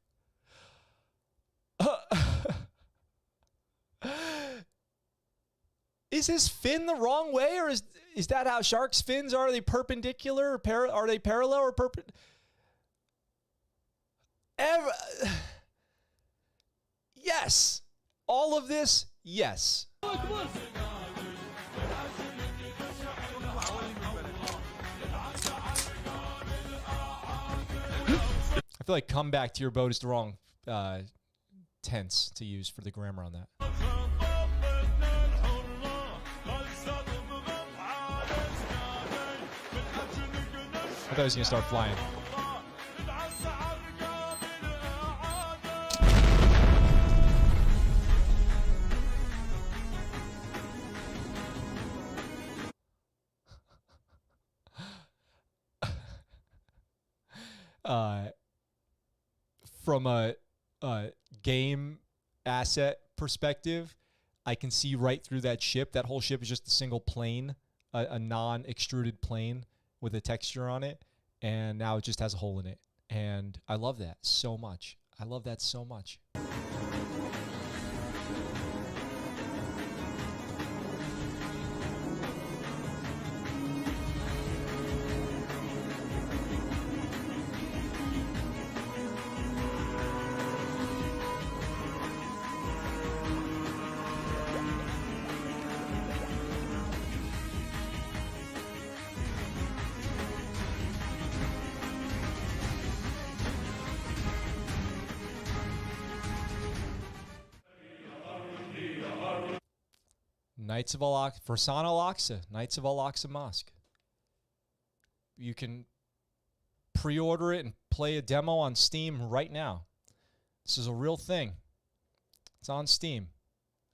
Is his fin the wrong way, or is that how sharks' fins are? Are they perpendicular, or are they parallel or perpendicular? Yes. All of this, yes. أكبر. I feel like come back to your boat is the wrong tense to use for the grammar on that. I thought he was going to start flying. From a game asset perspective, I can see right through that ship. That whole ship is just a single plane, a non-extruded plane with a texture on it, and now it just has a hole in it. And I love that so much. I love that so much. Knights of Al-Aqsa, Farsan Al-Aqsa, Knights of Al-Aqsa Mosque. You can pre-order it and play a demo on Steam right now. This is a real thing. It's on Steam.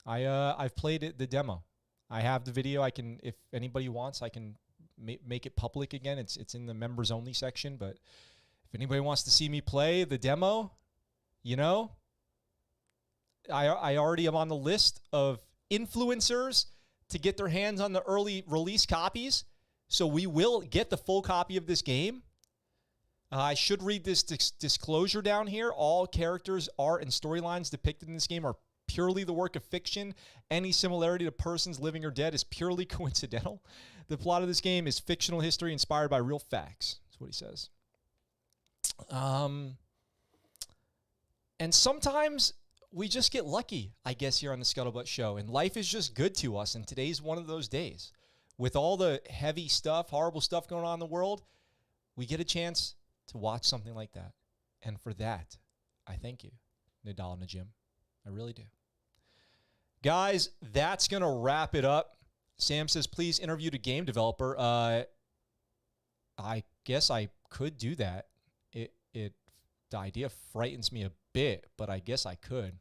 I've played it, the demo. I have the video. I can, if anybody wants, I can make it public again. It's in the members only section. But if anybody wants to see me play the demo, you know, I already am on the list of influencers to get their hands on the early release copies. So we will get the full copy of this game. I should read this disclosure down here. All characters, art, and storylines depicted in this game are purely the work of fiction. Any similarity to persons living or dead is purely coincidental. The plot of this game is fictional history inspired by real facts. That's what he says. And sometimes we just get lucky, I guess, here on the Scuttlebutt Show. And life is just good to us. And today's one of those days. With all the heavy stuff, horrible stuff going on in the world, we get a chance to watch something like that. And for that, I thank you, Nadal and Najim. I really do. Guys, that's going to wrap it up. Sam says, please interview the game developer. I guess I could do that. The idea frightens me a bit, but I guess I could.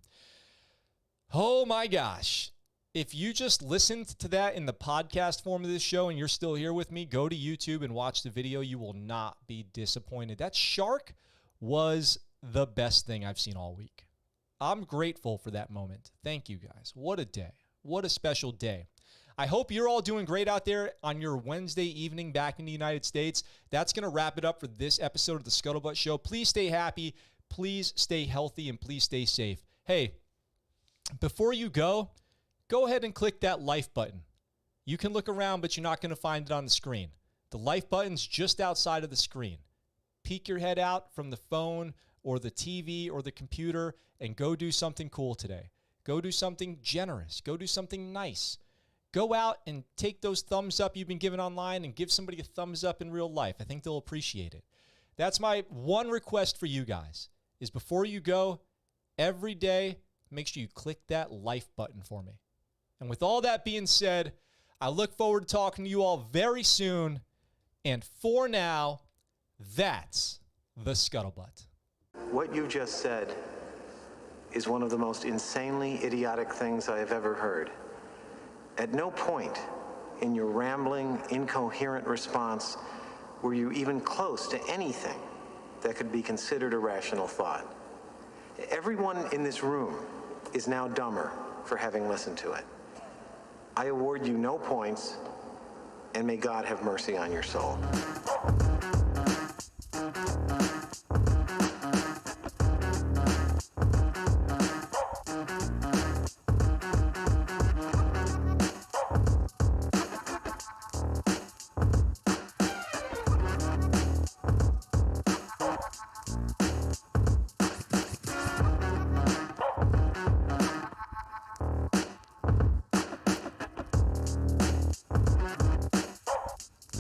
Oh my gosh. If you just listened to that in the podcast form of this show and you're still here with me, go to YouTube and watch the video. You will not be disappointed. That shark was the best thing I've seen all week. I'm grateful for that moment. Thank you, guys. What a day. What a special day. I hope you're all doing great out there on your Wednesday evening back in the United States. That's going to wrap it up for this episode of the Scuttlebutt Show. Please stay happy. Please stay healthy, and please stay safe. Hey, before you go ahead and click that like button. You can look around, but you're not going to find it on the screen. The like button's just outside of the screen. Peek your head out from the phone or the TV or the computer and go do something cool today. Go do something generous. Go do something nice. Go out and take those thumbs up you've been given online and give somebody a thumbs up in real life. I think they'll appreciate it. That's my one request for you guys, is before you go, every day, make sure you click that like button for me. And with all that being said, I look forward to talking to you all very soon. And for now, that's the Scuttlebutt. What you just said is one of the most insanely idiotic things I have ever heard. At no point in your rambling, incoherent response were you even close to anything that could be considered a rational thought. Everyone in this room is now dumber for having listened to it. I award you no points, and may God have mercy on your soul.